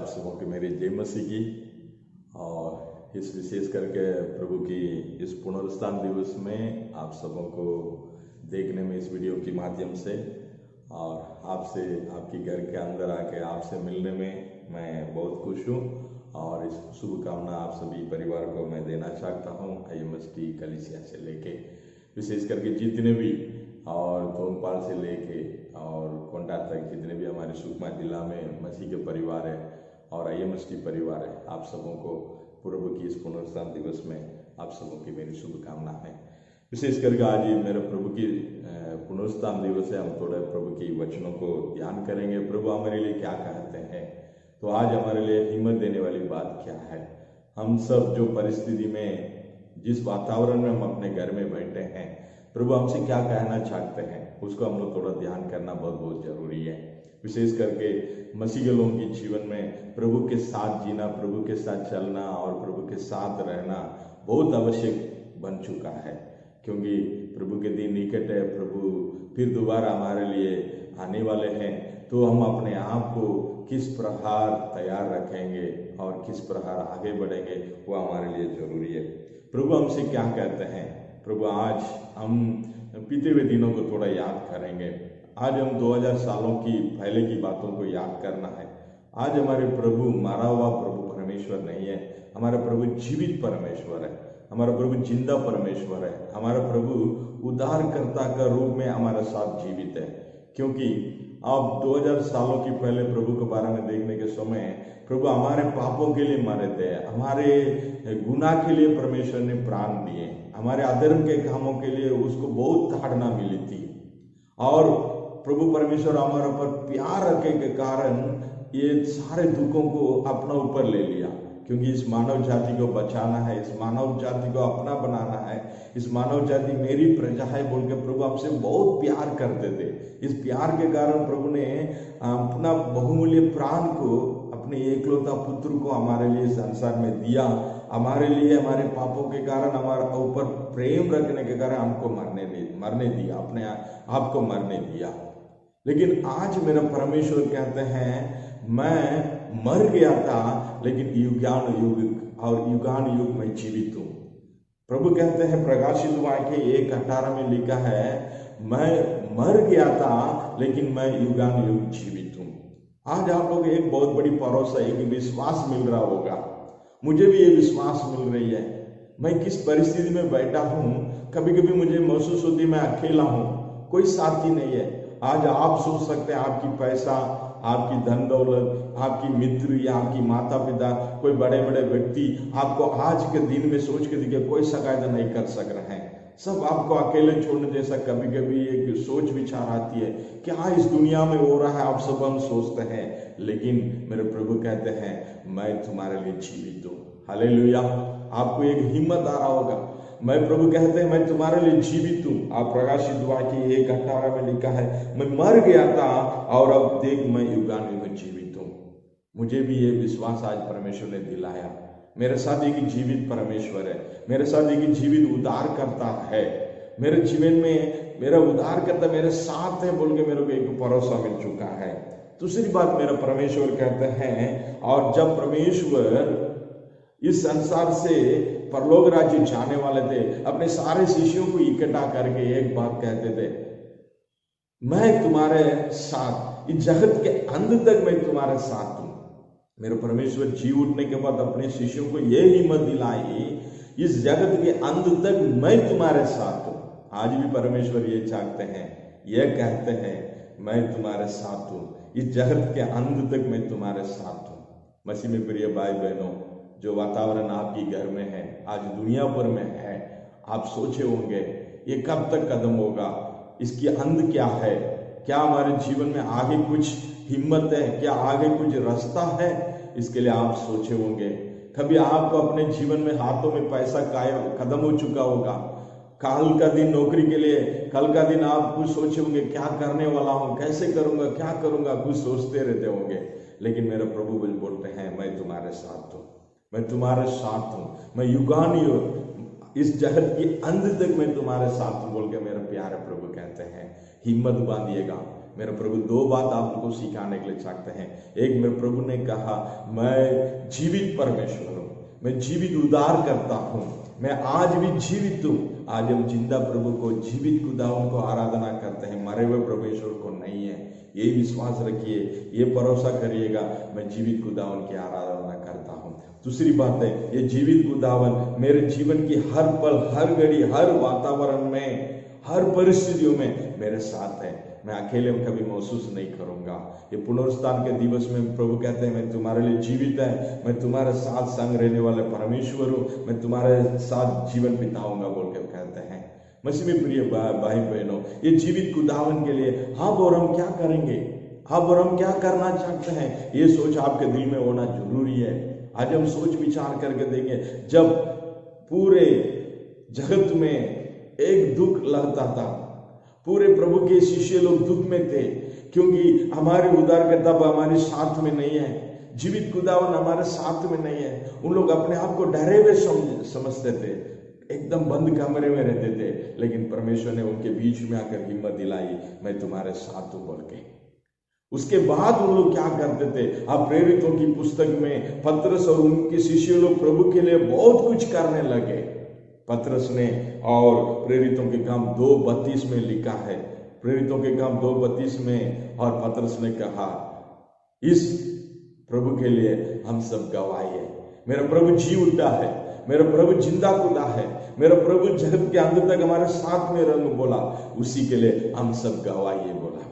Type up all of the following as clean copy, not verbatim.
सबों की मेरी जय मसीह की। और इस विशेष करके प्रभु की इस पुनरुत्थान दिवस में आप सबों को देखने में इस वीडियो के माध्यम से और आपसे आपकी घर के अंदर आके आपसे मिलने में मैं बहुत खुश हूँ। और इस शुभकामना आप सभी परिवार को मैं देना चाहता हूँ IMST कलीसिया से लेके विशेष करके जितने भी और धोनपाल से लेके और कोंडा तक जितने भी हमारे सुकमा जिला में मसीह के परिवार है और IMST परिवार है, आप सबों को प्रभु की इस पुनरुत्थान दिवस में आप सबों की मेरी शुभकामना है। विशेष करके आज ये मेरे प्रभु की पुनरुत्थान दिवस है। हम थोड़े प्रभु की वचनों को ध्यान करेंगे, प्रभु हमारे लिए क्या कहते हैं। तो आज हमारे लिए हिम्मत देने वाली बात क्या है। हम सब जो परिस्थिति में जिस वातावरण में हम अपने घर में बैठे हैं, प्रभु हमसे क्या कहना चाहते हैं, उसको हम लोग थोड़ा ध्यान करना बहुत बहुत जरूरी है। विशेष करके मसीह के लोगों के जीवन में प्रभु के साथ जीना, प्रभु के साथ चलना और प्रभु के साथ रहना बहुत आवश्यक बन चुका है, क्योंकि प्रभु के दिन निकट है, प्रभु फिर दोबारा हमारे लिए आने वाले हैं। तो हम अपने आप को किस प्रकार तैयार रखेंगे और किस प्रकार आगे बढ़ेंगे, वो हमारे लिए जरूरी है। प्रभु हमसे क्या कहते हैं। प्रभु आज हम बीते हुए दिनों को थोड़ा याद करेंगे। आज हम 2000 सालों की पहले की बातों को याद करना है। आज हमारे प्रभु मारा हुआ प्रभु परमेश्वर नहीं है, हमारा प्रभु जीवित परमेश्वर है, हमारा प्रभु जिंदा परमेश्वर है, हमारा प्रभु उद्धारकर्ता का रूप में हमारे साथ जीवित है। क्योंकि अब 2000 सालों की पहले प्रभु के बारे में देखने के समय प्रभु हमारे पापों के लिए मरे थे, हमारे गुनाह के लिए परमेश्वर ने प्राण दिए, हमारे अधर्म के कामों के लिए उसको बहुत ताड़ना मिली थी। और प्रभु परमेश्वर हमारे ऊपर प्यार रखने के कारण ये सारे दुखों को अपना ऊपर ले लिया, क्योंकि इस मानव जाति को बचाना है, इस मानव जाति को अपना बनाना है, इस मानव जाति मेरी प्रजा है बोल के प्रभु हमसे बहुत प्यार करते थे। इस प्यार के कारण प्रभु ने अपना बहुमूल्य प्राण को, अपने एकलौता पुत्र को हमारे लिए संसार में दिया। हमारे लिए हमारे पापों के कारण, हमारे ऊपर प्रेम रखने के कारण हमको मरने दिया, अपने आप को मरने दिया। लेकिन आज मेरा परमेश्वर कहते हैं मैं मर गया था, लेकिन युगान युग और युगान युग में जीवित हूँ। प्रभु कहते हैं प्रकाशित वाक्य 1:18 में लिखा है, मैं मर गया था लेकिन मैं युगान युग जीवित हूँ। आज आप लोग एक बहुत बड़ी भरोसा, एक विश्वास मिल रहा होगा, मुझे भी ये विश्वास मिल रही है। मैं किस परिस्थिति में बैठा हूँ, कभी कभी मुझे महसूस होती है मैं अकेला हूँ, कोई साथी नहीं है। आज आप सोच सकते हैं आपकी पैसा, आपकी धन दौलत, आपकी मित्र या आपकी माता पिता, कोई बड़े बड़े व्यक्ति आपको आज के दिन में सोच के दिखे कोई सहायता नहीं कर सक रहे हैं, सब आपको अकेले छोड़ने जैसा कभी कभी एक सोच विचार आती है, क्या इस दुनिया में हो रहा है, आप सब हम सोचते हैं। लेकिन मेरे प्रभु कहते हैं मैं तुम्हारे लिए जीवित हूँ। हालेलुया। आपको एक हिम्मत आ रहा होगा, मैं प्रभु कहते हैं मैं तुम्हारे लिए जीवित हूँ। आप प्रकाशित वाक्य 1:18 में लिखा है, मैं मर गया था और अब देख मैं युगान युग जीवित हूँ। मुझे भी ये विश्वास आज परमेश्वर ने दिलाया। मेरे साथ एक जीवित परमेश्वर है, मेरे साथ एक जीवित उद्धार करता है, मेरे जीवन में मेरा उद्धार करता मेरे साथ है बोल के मेरे को एक भरोसा मिल चुका है। दूसरी बात मेरा परमेश्वर कहते हैं, और जब परमेश्वर इस संसार से परलोक राज्य जाने वाले थे, अपने सारे शिष्यों को इकट्ठा करके एक बात कहते थे, मैं तुम्हारे साथ इस जगत के अंत तक मैं तुम्हारे साथ हूं। मेरे परमेश्वर जी उठने के बाद अपने शिष्यों को यह हिम्मत दिलाई, इस जगत के अंत तक मैं तुम्हारे साथ हूं। आज भी परमेश्वर ये चाहते हैं, यह कहते हैं मैं तुम्हारे साथ हूं, इस जगत के अंत तक मैं तुम्हारे साथ हूं। मसीह में प्रिय भाई बहनों, जो वातावरण आपकी घर में है, आज दुनिया भर में है, आप सोचे होंगे ये कब तक खत्म होगा, इसकी अंत क्या है, क्या हमारे जीवन में आगे कुछ हिम्मत है, क्या आगे कुछ रास्ता है, इसके लिए आप सोचे होंगे। कभी आपको अपने जीवन में हाथों में पैसा खत्म हो चुका होगा, कल का दिन नौकरी के लिए, कल का दिन आप कुछ सोचे होंगे क्या करने वाला हूँ, कैसे करूंगा, क्या करूंगा, कुछ सोचते रहते होंगे। लेकिन मेरा प्रभु बोलते हैं मैं तुम्हारे साथ हूँ, मैं तुम्हारे साथ हूँ, मैं युगान युग इस जगत के अंत तक मैं तुम्हारे साथ हूँ बोल के मेरे प्यारे प्रभु कहते हैं। हिम्मत बांधिएगा, मेरे प्रभु दो बात आप लोगों को सिखाने के लिए चाहते हैं। एक, मेरे प्रभु ने कहा मैं जीवित परमेश्वर हूँ, मैं जीवित उद्धार करता हूँ, मैं आज भी जीवित हूँ। आज हम जिंदा प्रभु को, जीवित खुदावन को आराधना करते हैं, मरे हुए परमेश्वर को नहीं है। ये विश्वास रखिए, ये भरोसा करिएगा, मैं जीवित खुदावन की आराधना करता हूँ। दूसरी बात है, ये जीवित खुदावन मेरे जीवन की हर पल, हर घड़ी, हर वातावरण में, हर परिस्थितियों में मेरे साथ है। मैं अकेले में कभी महसूस नहीं करूंगा। ये पुनरुत्थान के दिवस में प्रभु कहते हैं मैं तुम्हारे लिए जीवित है, मैं तुम्हारे साथ संग रहने वाले परमेश्वर हूँ, मैं तुम्हारे साथ जीवन बिताऊंगा बोल के कहते हैं। मसीह में प्रिय भाई बहनों, ये जीवित खुदावन के लिए हाँ और हम क्या करेंगे, हाँ और हम क्या करना चाहते हैं, ये सोच आपके दिल में होना जरूरी है। आज हम सोच विचार करके देखें, जब पूरे जगत में एक दुख लगता था, पूरे प्रभु के शिष्य लोग दुख में थे, क्योंकि हमारे उद्धारकर्ता हमारे साथ में नहीं है, जीवित खुदावन हमारे साथ में नहीं है। उन लोग अपने आप को डरे हुए समझते थे, एकदम बंद कमरे में रहते थे, लेकिन परमेश्वर ने उनके बीच में आकर हिम्मत दिलाई, मैं तुम्हारे साथ हूं बोल के। उसके बाद उन लोग क्या करते थे, आप प्रेरितों की पुस्तक में पतरस और उनके शिष्य लोग प्रभु के लिए बहुत कुछ करने लगे। पतरस ने और प्रेरितों के काम 2:32 में लिखा है, प्रेरितों के काम 2:32 में, और पतरस ने कहा इस प्रभु के लिए हम सब गवाही है। मेरा प्रभु जी उठा है, मेरा प्रभु जिंदा खुदा है, मेरा प्रभु जगत के अंत तक हमारे साथ में रंग बोला, उसी के लिए हम सब गवाही है बोला।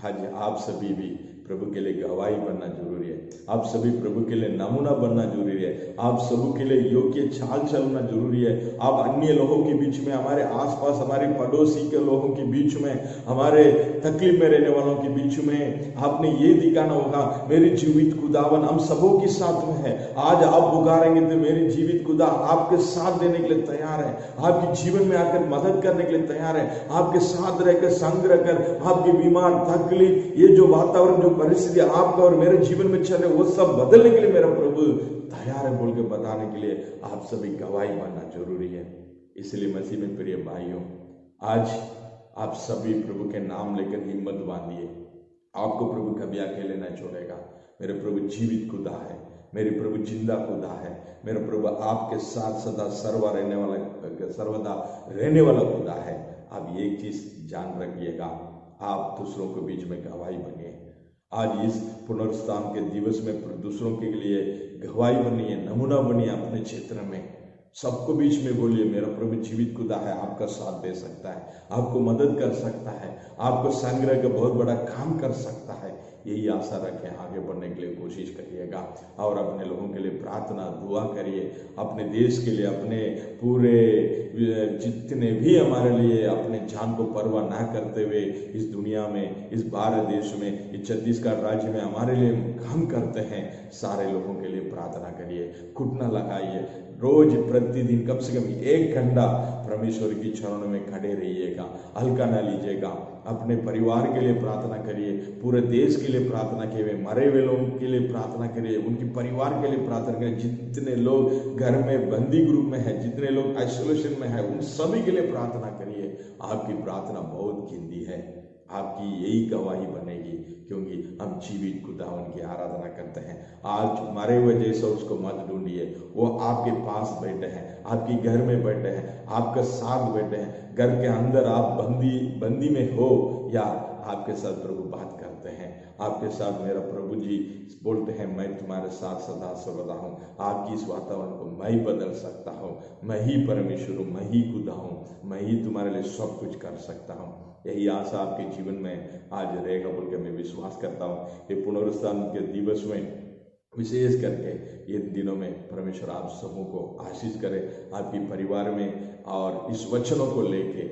आज आप सभी भी प्रभु के लिए गवाही बनना जरूरी है, आप सभी प्रभु के लिए नमूना बनना जरूरी है, आप सभी के लिए योग्य चाल चलना जरूरी है। आप अन्य लोगों के बीच में, हमारे आसपास, हमारे पड़ोसी के लोगों के बीच में, हमारे तकलीफ में रहने वालों के बीच में आपने ये दिखाना होगा मेरी जीवित खुदावन हम सबों के साथ में है। आज आप पुकारेंगे तो मेरी जीवित खुदा आपके साथ देने के लिए तैयार है, आपके जीवन में आकर मदद करने के लिए तैयार है, आपके साथ रहकर, संग रहकर, आपके बीमार, तकलीफ, ये जो वातावरण, जो परिस्थिति आपका और मेरे जीवन में चले, वो सब बदलने के लिए मेरा प्रभु तैयार है बोल के बताने के लिए आप सभी गवाही बनना जरूरी है। इसलिए मसीह में प्रिय भाइयों, आज आप सभी प्रभु के नाम लेकर हिम्मत बांधिए, आपको प्रभु कभी अकेले न छोड़ेगा। मेरे प्रभु जीवित खुदा है, मेरे प्रभु जिंदा खुदा है, मेरा प्रभु आपके साथ सदा सर्वदा रहने वाला खुदा है। आप एक चीज जान रखिएगा, आप दूसरों के बीच में गवाही बनिए। आज इस पुनरुत्थान के दिवस में दूसरों के लिए गवाही बनिए, नमूना बनिए। अपने क्षेत्र में सबको बीच में बोलिए मेरा प्रभु जीवित खुदा है, आपका साथ दे सकता है, आपको मदद कर सकता है, आपको संग्रह का बहुत बड़ा काम कर सकता है। यही आशा रखें, आगे बढ़ने के लिए कोशिश करिएगा और अपने लोगों के लिए प्रार्थना दुआ करिए, अपने देश के लिए, अपने पूरे जितने भी हमारे लिए अपने जान को परवाह ना करते हुए इस दुनिया में, इस भारत देश में, इस छत्तीसगढ़ राज्य में हमारे लिए काम करते हैं, सारे लोगों के लिए प्रार्थना करिए, घुटना लगाइए, रोज प्रतिदिन कम से कम 1 घंटा परमेश्वर की चरणों में खड़े रहिएगा, हल्का ना लीजिएगा। अपने परिवार के लिए प्रार्थना करिए, पूरे देश के लिए प्रार्थना करिए, मरे हुए लोगों के लिए प्रार्थना करिए, उनके परिवार के लिए प्रार्थना करिए। जितने लोग घर में बंदी ग्रुप में है, जितने लोग आइसोलेशन में है, उन सभी के लिए प्रार्थना करिए। आपकी प्रार्थना बहुत कीमती है, आपकी यही गवाही बनेगी, क्योंकि हम जीवित खुदावन की आराधना करते हैं। आज मरे हुए जैसा उसको मत ढूंढिए, वो आपके पास बैठे हैं, आपके घर में बैठे हैं, आपके साथ बैठे हैं। घर के अंदर आप बंदी में हो या आपके साथ प्रभु बात करते हैं, आपके साथ मेरा प्रभु जी बोलते हैं मैं तुम्हारे साथ सदा सर्वदा हूँ। आपकी इस वातावरण को मैं ही बदल सकता हूँ, मैं ही परमेश्वर हूँ, मैं ही खुदा हूँ, मैं ही तुम्हारे लिए सब कुछ कर सकता हूँ। यही आशा आपके जीवन में आज रहेगा बोल के मैं विश्वास करता हूँ। ये पुनरुत्थान के दिवस में विशेष करके ये दिनों में परमेश्वर आप सबों को आशीष करे, आपकी परिवार में, और इस वचनों को लेके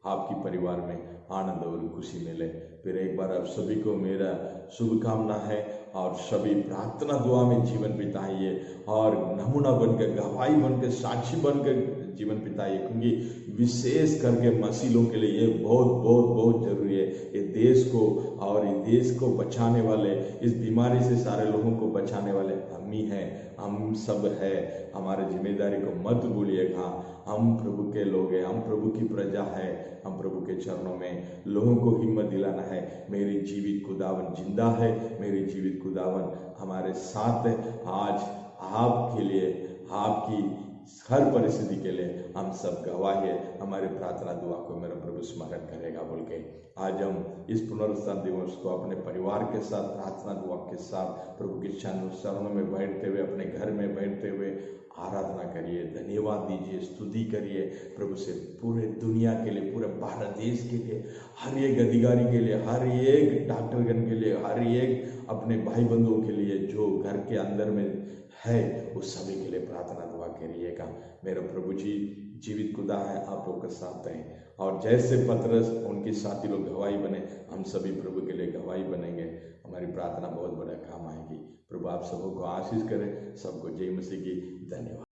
आपकी परिवार में आनंद और खुशी मिले। फिर एक बार आप सभी को मेरा शुभकामना है, और सभी प्रार्थना दुआ में जीवन बिताइए और नमूना बनकर, गवाही बनकर, साक्षी बनकर जीवन बिताइए, क्योंकि विशेष करके मसीहों के लिए ये बहुत बहुत बहुत जरूरी है। ये देश को और इस देश को बचाने वाले, इस बीमारी से सारे लोगों को बचाने वाले हम ही हैं, हम सब है। हमारे जिम्मेदारी को मत भूलिएगा। हम प्रभु के लोग हैं, हम प्रभु की प्रजा है, हम प्रभु के चरणों में लोगों को हिम्मत दिलाना है। मेरी जीवित खुदावन जिंदा है, मेरी जीवित खुदावन हमारे साथ है। आज आपके लिए, आपकी हर परिस्थिति के लिए हम सब गवाह है। हमारी प्रार्थना दुआ को मेरा प्रभु स्मरण करेगा बोल के आज हम इस पुनरुत्थान दिवस को अपने परिवार के साथ प्रार्थना दुआ के साथ प्रभु के चरणों में बैठते हुए, अपने घर में बैठते हुए आराधना करिए, धन्यवाद दीजिए, स्तुति करिए प्रभु से। पूरे दुनिया के लिए, पूरे भारत देश के लिए, हर एक अधिकारी के लिए, हर एक डॉक्टरगण के लिए, हर एक अपने भाई बंधुओं के लिए जो घर के अंदर में है, उस सभी के लिए प्रार्थना दुआ करिएगा। मेरा प्रभु जी जीवित खुदा है, आप लोग के साथ हैं। और जैसे पतरस उनके साथी लोग गवाही बने, हम सभी प्रभु के लिए गवाही बनेंगे। हमारी प्रार्थना बहुत बड़ा काम आएगी। प्रभु आप सबको आशीष करें। सबको जय मसीह की। धन्यवाद।